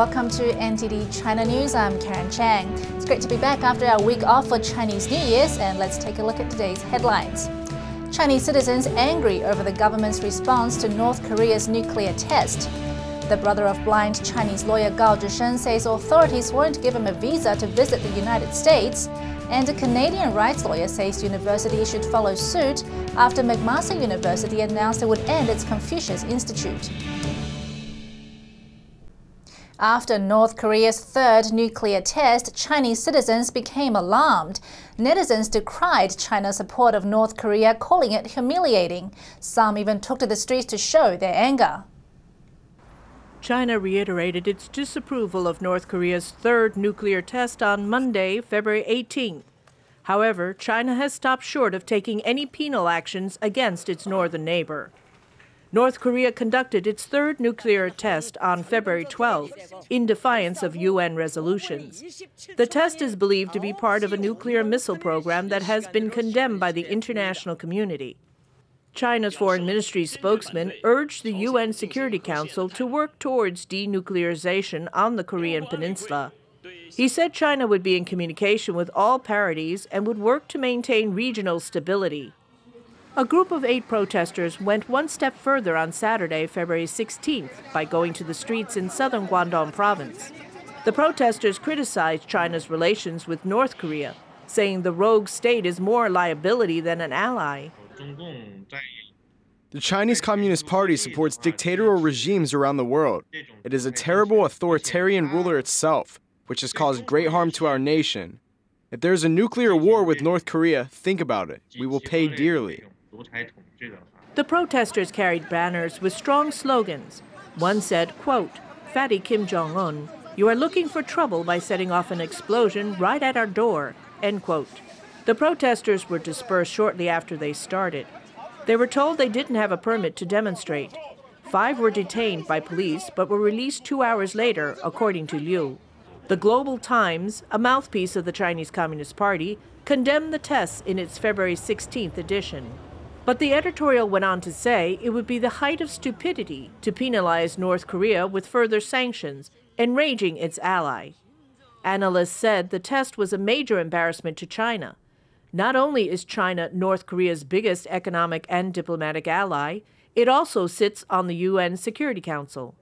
welcome to NTD China News. I'm Karen Chang. It's great to be back after our week off for Chinese New Year's, and let's take a look at today's headlines. Chinese citizens angry over the government's response to North Korea's nuclear test. The brother of blind Chinese lawyer Gao Zhishen says authorities won't give him a visa to visit the United States. And a Canadian rights lawyer says universities should follow suit after McMaster University announced it would end its Confucius Institute. After North Korea's third nuclear test, Chinese citizens became alarmed. Netizens decried China's support of North Korea, calling it humiliating. Some even took to the streets to show their anger. China reiterated its disapproval of North Korea's third nuclear test on Monday, February 18. However, China has stopped short of taking any penal actions against its northern neighbor. North Korea conducted its third nuclear test on February 12 in defiance of UN resolutions. The test is believed to be part of a nuclear missile program that has been condemned by the international community. China's foreign ministry spokesman urged the UN Security Council to work towards denuclearization on the Korean peninsula. He said China would be in communication with all parties and would work to maintain regional stability. A group of 8 protesters went one step further on Saturday, February 16th, by going to the streets in southern Guangdong province. The protesters criticized China's relations with North Korea, saying the rogue state is more a liability than an ally. The Chinese Communist Party supports dictatorial regimes around the world. It is a terrible authoritarian ruler itself, which has caused great harm to our nation. If there is a nuclear war with North Korea, think about it. We will pay dearly. The protesters carried banners with strong slogans. One said, quote, "Fatty Kim Jong-un, you are looking for trouble by setting off an explosion right at our door," end quote. The protesters were dispersed shortly after they started. They were told they didn't have a permit to demonstrate. 5 were detained by police but were released 2 hours later, according to Liu. The Global Times, a mouthpiece of the Chinese Communist Party, condemned the tests in its February 16th edition. But the editorial went on to say it would be the height of stupidity to penalize North Korea with further sanctions, enraging its ally. Analysts said the test was a major embarrassment to China. Not only is China North Korea's biggest economic and diplomatic ally, it also sits on the UN Security Council.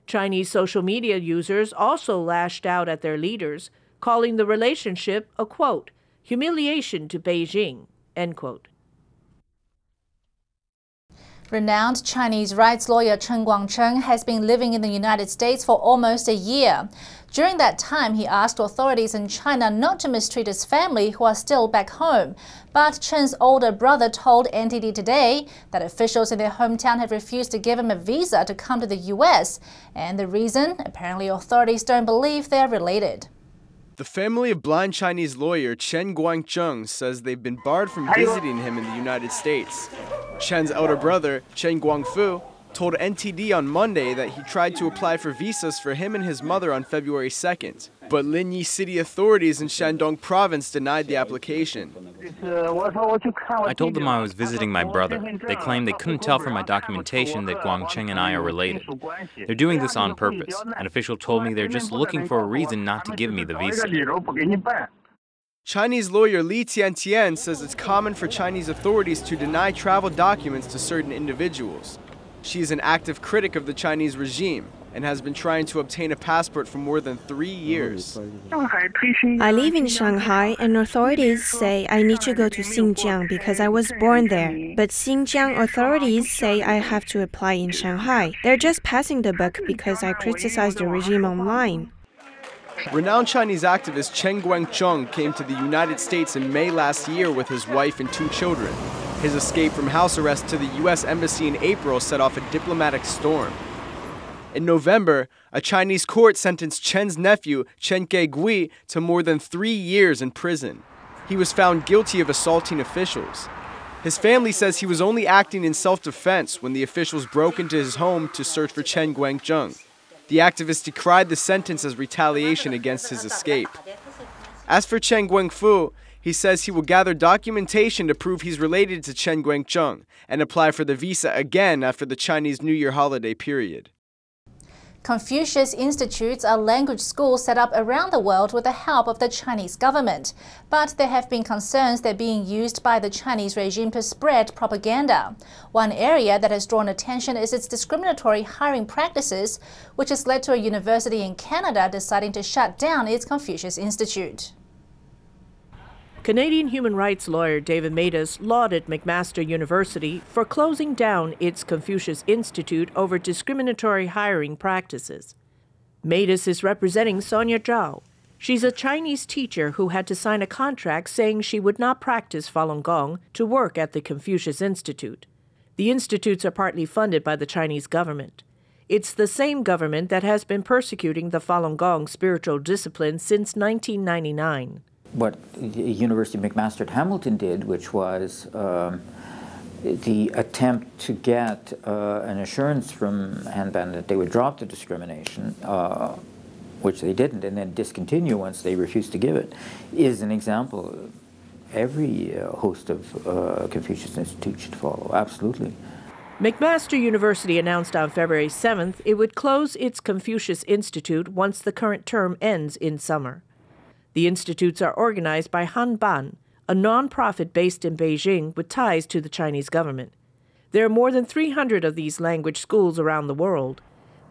Chinese social media users also lashed out at their leaders, calling the relationship a, quote, humiliation to Beijing, end quote. Renowned Chinese rights lawyer Chen Guangcheng has been living in the United States for almost a year. During that time, he asked authorities in China not to mistreat his family who are still back home. But Chen's older brother told NTD Today that officials in their hometown have refused to give him a visa to come to the U.S. And the reason? Apparently authorities don't believe they are related. The family of blind Chinese lawyer Chen Guangcheng says they've been barred from visiting him in the United States. Chen's elder brother, Chen Guangfu, told NTD on Monday that he tried to apply for visas for him and his mother on February 2nd. But Linyi city authorities in Shandong province denied the application. I told them I was visiting my brother. They claimed they couldn't tell from my documentation that Guangcheng and I are related. They're doing this on purpose. An official told me they're just looking for a reason not to give me the visa. Chinese lawyer Li Tiantian says it's common for Chinese authorities to deny travel documents to certain individuals. She is an active critic of the Chinese regime and has been trying to obtain a passport for more than 3 years. I live in Shanghai, and authorities say I need to go to Xinjiang because I was born there. But Xinjiang authorities say I have to apply in Shanghai. They're just passing the buck because I criticized the regime online. Renowned Chinese activist Chen Guangcheng came to the United States in May last year with his wife and 2 children. His escape from house arrest to the U.S. Embassy in April set off a diplomatic storm. In November, a Chinese court sentenced Chen's nephew, Chen Guangcheng, to more than 3 years in prison. He was found guilty of assaulting officials. His family says he was only acting in self-defense when the officials broke into his home to search for Chen Guangcheng. The activist decried the sentence as retaliation against his escape. As for Chen Guangfu, he says he will gather documentation to prove he's related to Chen Guangcheng and apply for the visa again after the Chinese New Year holiday period. Confucius Institutes are language schools set up around the world with the help of the Chinese government. But there have been concerns they're being used by the Chinese regime to spread propaganda. One area that has drawn attention is its discriminatory hiring practices, which has led to a university in Canada deciding to shut down its Confucius Institute. Canadian human rights lawyer David Matus lauded McMaster University for closing down its Confucius Institute over discriminatory hiring practices. Matus is representing Sonia Zhao. She's a Chinese teacher who had to sign a contract saying she would not practice Falun Gong to work at the Confucius Institute. The institutes are partly funded by the Chinese government. It's the same government that has been persecuting the Falun Gong spiritual discipline since 1999. What the University of McMaster at Hamilton did, which was the attempt to get an assurance from Hanban that they would drop the discrimination, which they didn't, and then discontinue once they refused to give it, is an example every host of Confucius Institute should follow, absolutely. McMaster University announced on February 7th it would close its Confucius Institute once the current term ends in summer. The institutes are organized by Hanban, a non-profit based in Beijing with ties to the Chinese government. There are more than 300 of these language schools around the world.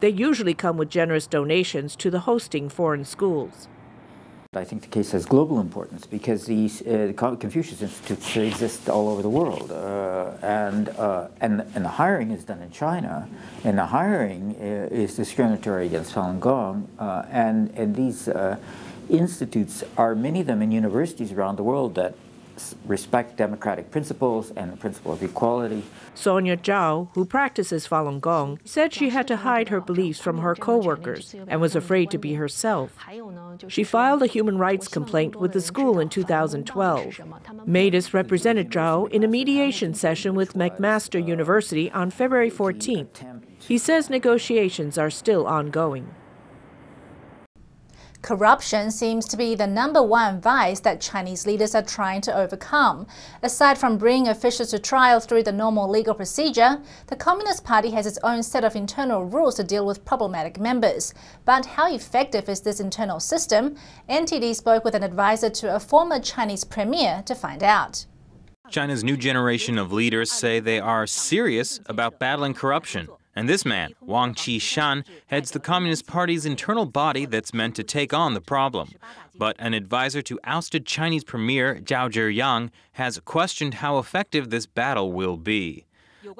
They usually come with generous donations to the hosting foreign schools. I think the case has global importance because these Confucius Institutes exist all over the world, and the hiring is done in China, and the hiring is discriminatory against Falun Gong, and these institutes are many of them in universities around the world that respect democratic principles and the principle of equality. Sonia Zhao, who practices Falun Gong, said she had to hide her beliefs from her co-workers and was afraid to be herself. She filed a human rights complaint with the school in 2012. Matus represented Zhao in a mediation session with McMaster University on February 14th. He says negotiations are still ongoing. Corruption seems to be the #1 vice that Chinese leaders are trying to overcome. Aside from bringing officials to trial through the normal legal procedure, the Communist Party has its own set of internal rules to deal with problematic members. But how effective is this internal system? NTD spoke with an advisor to a former Chinese premier to find out. China's new generation of leaders say they are serious about battling corruption. And this man, Wang Qishan, heads the Communist Party's internal body that's meant to take on the problem. But an advisor to ousted Chinese Premier Zhao Ziyang has questioned how effective this battle will be.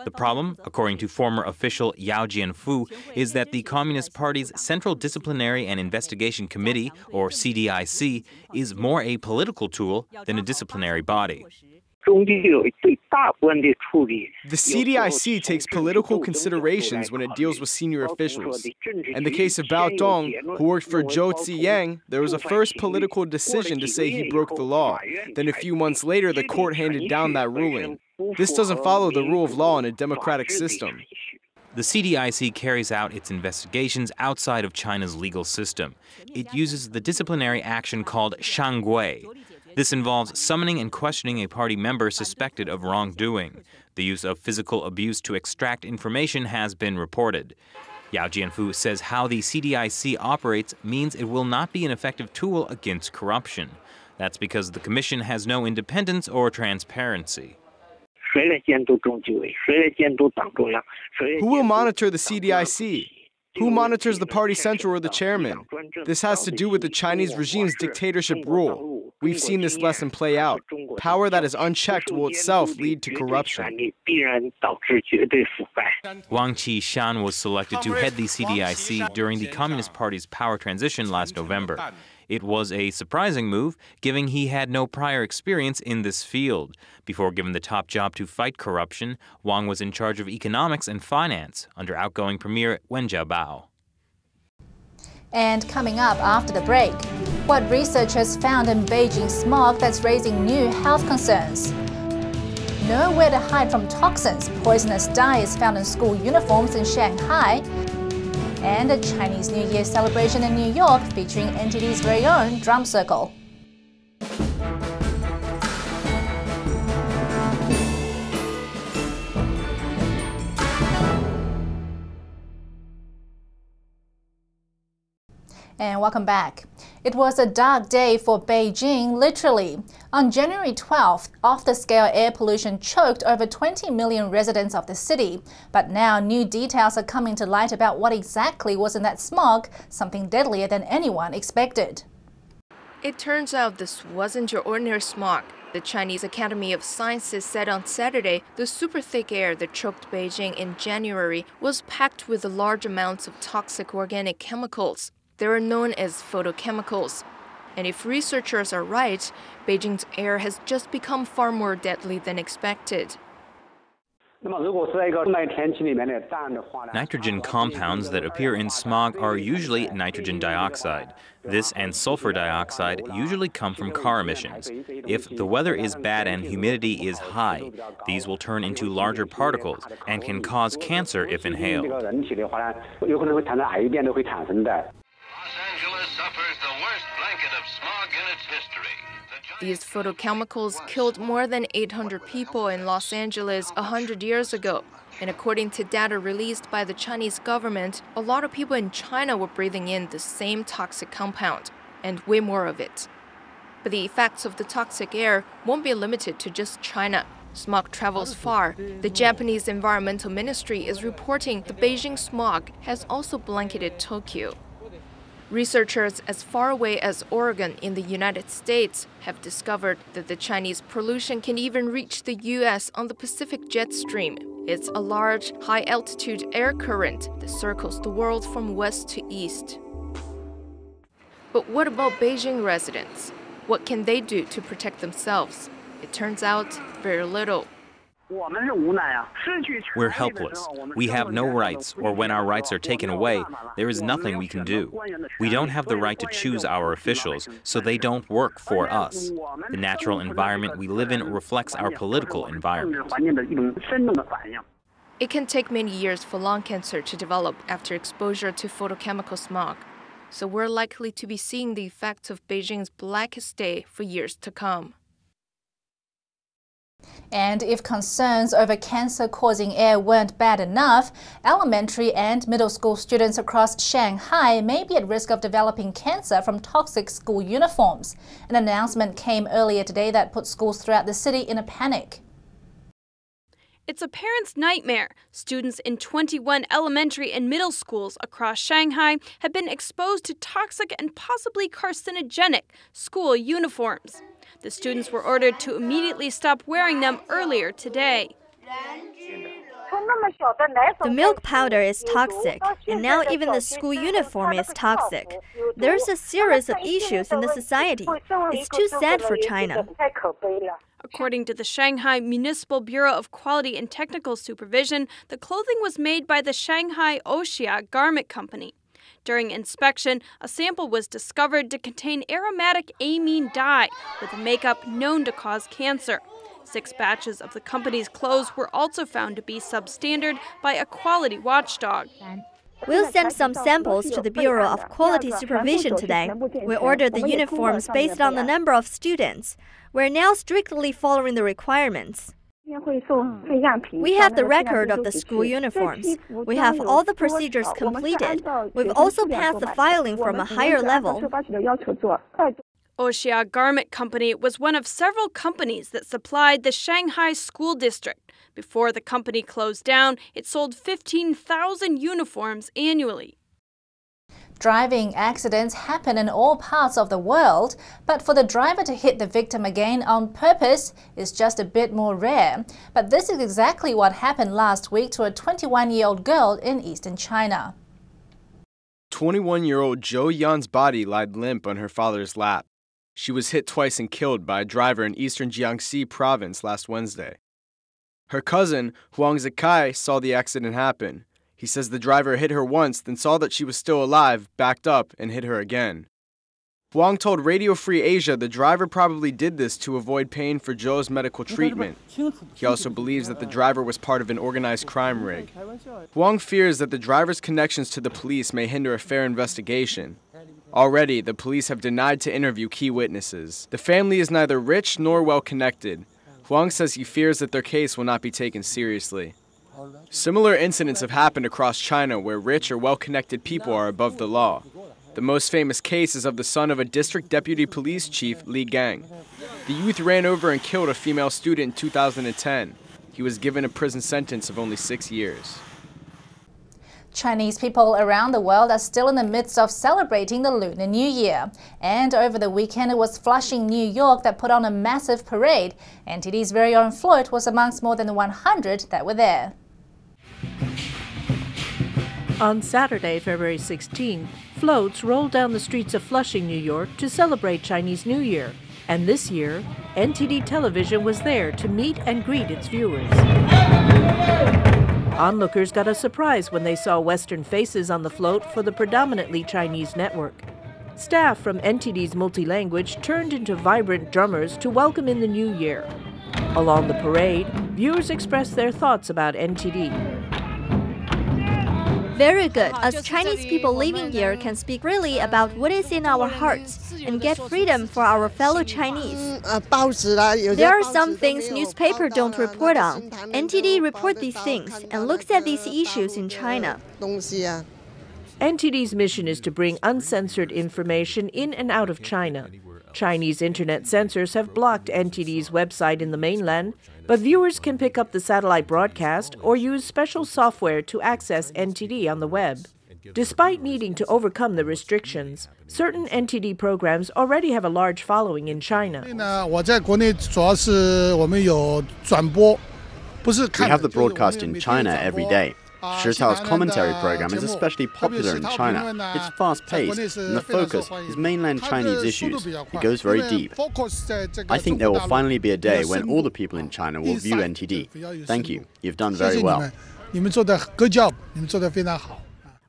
The problem, according to former official Yao Jianfu, is that the Communist Party's Central Disciplinary and Investigation Committee, or CDIC, is more a political tool than a disciplinary body. The CDIC takes political considerations when it deals with senior officials. In the case of Bao Dong, who worked for Zhao Ziyang, there was a first political decision to say he broke the law. Then a few months later, the court handed down that ruling. This doesn't follow the rule of law in a democratic system. The CDIC carries out its investigations outside of China's legal system. It uses the disciplinary action called shangui. This involves summoning and questioning a party member suspected of wrongdoing. The use of physical abuse to extract information has been reported. Yao Jianfu says how the CDIC operates means it will not be an effective tool against corruption. That's because the commission has no independence or transparency. Who will monitor the CDIC? Who monitors the party central or the chairman? This has to do with the Chinese regime's dictatorship rule. We've seen this lesson play out. Power that is unchecked will itself lead to corruption. Wang Qishan was selected to head the CDIC during the Communist Party's power transition last November. It was a surprising move, given he had no prior experience in this field. Before given the top job to fight corruption, Wang was in charge of economics and finance under outgoing Premier Wen Jiabao. And coming up after the break, what researchers found in Beijing smog that's raising new health concerns. Nowhere to hide from toxins, poisonous dye is found in school uniforms in Shanghai. And a Chinese New Year celebration in New York featuring NTD's very own drum circle. And welcome back. It was a dark day for Beijing, literally. On January 12th, off-the-scale air pollution choked over 20 million residents of the city. But now new details are coming to light about what exactly was in that smog, something deadlier than anyone expected. It turns out this wasn't your ordinary smog. The Chinese Academy of Sciences said on Saturday the super thick air that choked Beijing in January was packed with large amounts of toxic organic chemicals. They are known as photochemicals. And if researchers are right, Beijing's air has just become far more deadly than expected. Nitrogen compounds that appear in smog are usually nitrogen dioxide. This and sulfur dioxide usually come from car emissions. If the weather is bad and humidity is high, these will turn into larger particles and can cause cancer if inhaled. Los Angeles suffers the worst blanket of smog in its history. These photochemicals killed more than 800 people in Los Angeles 100 years ago. And according to data released by the Chinese government, a lot of people in China were breathing in the same toxic compound, and way more of it. But the effects of the toxic air won't be limited to just China. Smog travels far. The Japanese Environmental Ministry is reporting the Beijing smog has also blanketed Tokyo. Researchers as far away as Oregon in the United States have discovered that the Chinese pollution can even reach the U.S. on the Pacific jet stream. It's a large, high-altitude air current that circles the world from west to east. But what about Beijing residents? What can they do to protect themselves? It turns out very little. We're helpless. We have no rights, or when our rights are taken away, there is nothing we can do. We don't have the right to choose our officials, so they don't work for us. The natural environment we live in reflects our political environment. It can take many years for lung cancer to develop after exposure to photochemical smog. So we're likely to be seeing the effects of Beijing's blackest day for years to come. And if concerns over cancer-causing air weren't bad enough, elementary and middle school students across Shanghai may be at risk of developing cancer from toxic school uniforms. An announcement came earlier today that put schools throughout the city in a panic. It's a parent's nightmare. Students in 21 elementary and middle schools across Shanghai have been exposed to toxic and possibly carcinogenic school uniforms. The students were ordered to immediately stop wearing them earlier today. The milk powder is toxic, and now even the school uniform is toxic. There's a series of issues in the society. It's too sad for China. According to the Shanghai Municipal Bureau of Quality and Technical Supervision, the clothing was made by the Shanghai Oxia Garment Company. During inspection, a sample was discovered to contain aromatic amine dye with a makeup known to cause cancer. 6 batches of the company's clothes were also found to be substandard by a quality watchdog. We'll send some samples to the Bureau of Quality Supervision today. We ordered the uniforms based on the number of students. We're now strictly following the requirements. We have the record of the school uniforms. We have all the procedures completed. We've also passed the filing from a higher level. Oxia Garment Company was one of several companies that supplied the Shanghai School District. Before the company closed down, it sold 15,000 uniforms annually. Driving accidents happen in all parts of the world, but for the driver to hit the victim again on purpose is just a bit more rare. But this is exactly what happened last week to a 21-year-old girl in eastern China. 21-year-old Zhou Yan's body lied limp on her father's lap. She was hit twice and killed by a driver in eastern Jiangxi province last Wednesday. Her cousin, Huang Zikai, saw the accident happen. He says the driver hit her once, then saw that she was still alive, backed up, and hit her again. Huang told Radio Free Asia the driver probably did this to avoid paying for Zhou's medical treatment. He also believes that the driver was part of an organized crime rig. Huang fears that the driver's connections to the police may hinder a fair investigation. Already, the police have denied to interview key witnesses. The family is neither rich nor well-connected. Huang says he fears that their case will not be taken seriously. Similar incidents have happened across China where rich or well-connected people are above the law. The most famous case is of the son of a district deputy police chief, Li Gang. The youth ran over and killed a female student in 2010. He was given a prison sentence of only 6 years. Chinese people around the world are still in the midst of celebrating the Lunar New Year. And over the weekend, it was Flushing, New York that put on a massive parade. NTD's very own float was amongst more than 100 that were there. On Saturday, February 16, floats rolled down the streets of Flushing, New York to celebrate Chinese New Year. And this year, NTD Television was there to meet and greet its viewers. Onlookers got a surprise when they saw Western faces on the float for the predominantly Chinese network. Staff from NTD's multi-language turned into vibrant drummers to welcome in the new year. Along the parade, viewers expressed their thoughts about NTD. Very good, as Chinese people living here can speak freely about what is in our hearts and get freedom for our fellow Chinese. There are some things newspapers don't report on. NTD reports these things and looks at these issues in China. NTD's mission is to bring uncensored information in and out of China. Chinese internet censors have blocked NTD's website in the mainland, but viewers can pick up the satellite broadcast or use special software to access NTD on the web. Despite needing to overcome the restrictions, certain NTD programs already have a large following in China. We have the broadcast in China every day. Shi Tao's commentary program is especially popular in China. It's fast-paced, and the focus is mainland Chinese issues. It goes very deep. I think there will finally be a day when all the people in China will view NTD. Thank you. You've done very well.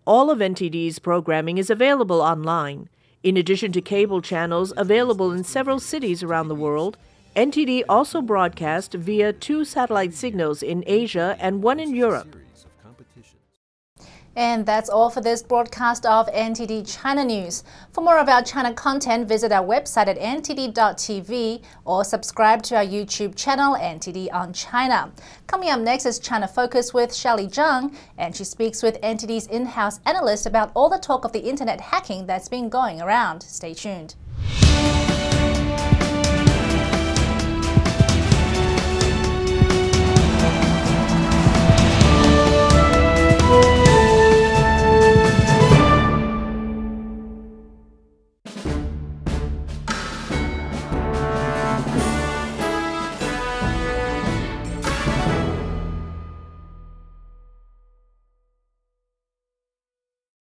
All of NTD's programming is available online. In addition to cable channels available in several cities around the world, NTD also broadcasts via 2 satellite signals in Asia and 1 in Europe. And that's all for this broadcast of NTD China News. For more of our China content, visit our website at ntd.tv or subscribe to our YouTube channel, NTD on China. Coming up next is China Focus with Shelley Zhang, and she speaks with NTD's in-house analyst about all the talk of the internet hacking that's been going around. Stay tuned.